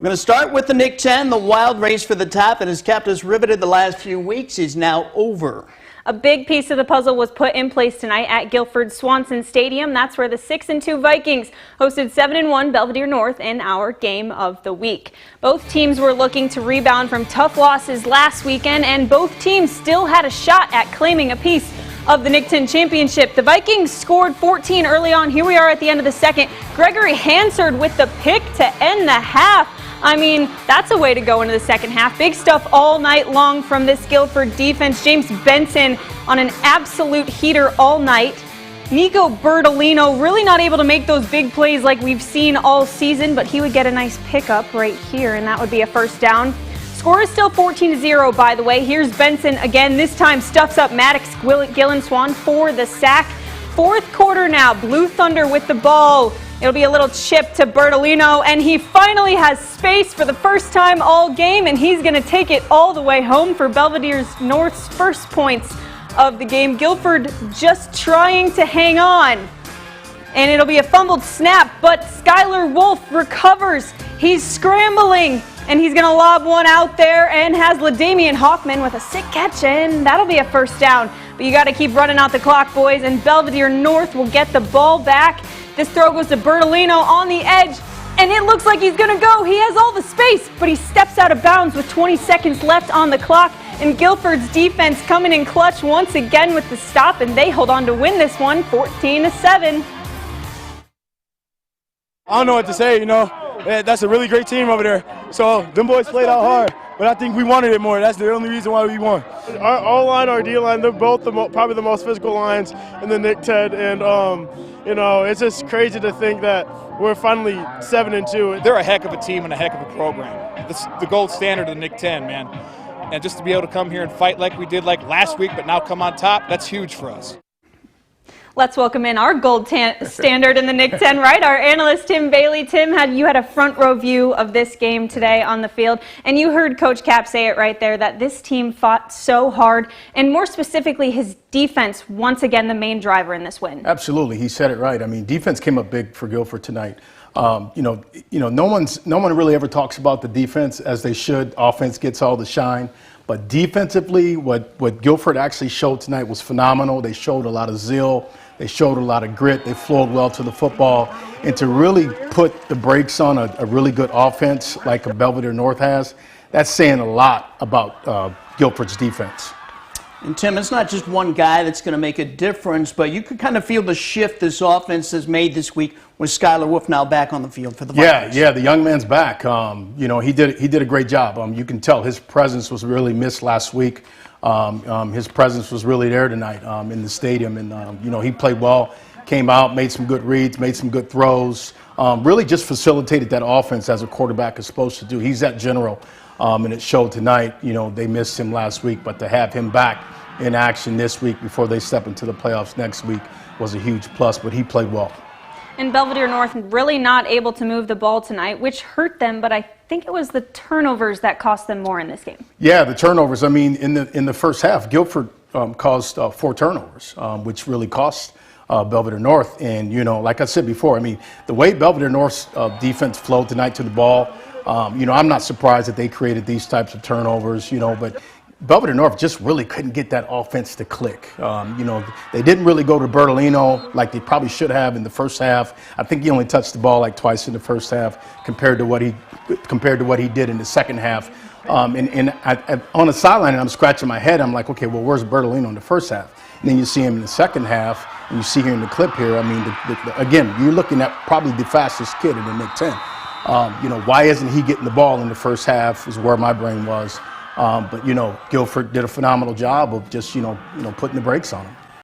We're going to start with the Nick 10. The wild race for the top that has kept us riveted the last few weeks is now over. A big piece of the puzzle was put in place tonight at Guilford Swanson Stadium. That's where the 6-2 Vikings hosted 7-1 Belvidere North in our game of the week. Both teams were looking to rebound from tough losses last weekend, and both teams still had a shot at claiming a piece of the Nick 10 championship. The Vikings scored 14 early on. Here we are at the end of the second. Gregory Hansard with the pick to end the half. I mean, that's a way to go into the second half. Big stuff all night long from this Guilford defense. James Benson on an absolute heater all night. Nico Bertolino really not able to make those big plays like we've seen all season, but he would get a nice pickup right here, and that would be a first down. Score is still 14-0, by the way. Here's Benson again. This time stuffs up Maddox Gillenswan for the sack. Fourth quarter now. Blue Thunder with the ball. It'll be a little chip to Bertolino, and he finally has space for the first time all game, and he's going to take it all the way home for Belvidere North's first points of the game. Guilford just trying to hang on, and it'll be a fumbled snap, but Skylar Wolf recovers. He's scrambling, and he's going to lob one out there and has LaDamian Hoffman with a sick catch, and that'll be a first down. But you got to keep running out the clock, boys, and Belvidere North will get the ball back. This throw goes to Bertolino on the edge, and it looks like he's going to go. He has all the space, but he steps out of bounds with 20 seconds left on the clock. And Guilford's defense coming in clutch once again with the stop, and they hold on to win this one 14-7. I don't know what to say, that's a really great team over there. So them boys played out hard, but I think we wanted it more. That's the only reason why we won. Our O-line, our D-line, they're both probably the most physical lines in the Nick 10, and it's just crazy to think that we're finally 7-2. They're a heck of a team and a heck of a program. This is the gold standard of the Nick 10, man. And just to be able to come here and fight like we did like last week, but now come on top, that's huge for us. Let's welcome in our gold standard in the Nick 10, right? Our analyst, Tim Bailey. Tim, you had a front row view of this game today on the field, and you heard Coach Cap say it right there, that this team fought so hard, and more specifically, his defense, once again, the main driver in this win. Absolutely. He said it right. I mean, defense came up big for Guilford tonight. No one really ever talks about the defense as they should. Offense gets all the shine. But defensively, what Guilford actually showed tonight was phenomenal. They showed a lot of zeal. They showed a lot of grit. They flowed well to the football. And to really put the brakes on a really good offense like a Belvidere North has, that's saying a lot about Guilford's defense. And Tim, it's not just one guy that's going to make a difference, but you could kind of feel the shift this offense has made this week with Skylar Wolf now back on the field for the Vikings. Yeah, the young man's back. He did a great job. You can tell his presence was really missed last week. His presence was really there tonight in the stadium, and he played well, came out, made some good reads, made some good throws, really just facilitated that offense as a quarterback is supposed to do. He's that general. And it showed tonight. They missed him last week, but to have him back in action this week before they step into the playoffs next week was a huge plus, but he played well. And Belvidere North really not able to move the ball tonight, which hurt them, but I think it was the turnovers that cost them more in this game. Yeah, the turnovers. I mean, in the first half, Guilford caused 4 turnovers, which really cost Belvidere North. And, like I said before, I mean, the way Belvidere North's defense flowed tonight to the ball, I'm not surprised that they created these types of turnovers, but Belvidere North just really couldn't get that offense to click. They didn't really go to Bertolino like they probably should have in the first half. I think he only touched the ball like twice in the first half compared to what he did in the second half. On the sideline, I'm scratching my head. I'm like, okay, well, where's Bertolino in the first half? And then you see him in the second half, and you see here in the clip here. I mean, again, you're looking at probably the fastest kid in the Nick 10. Why isn't he getting the ball in the first half is where my brain was. But Guilford did a phenomenal job of just, putting the brakes on him.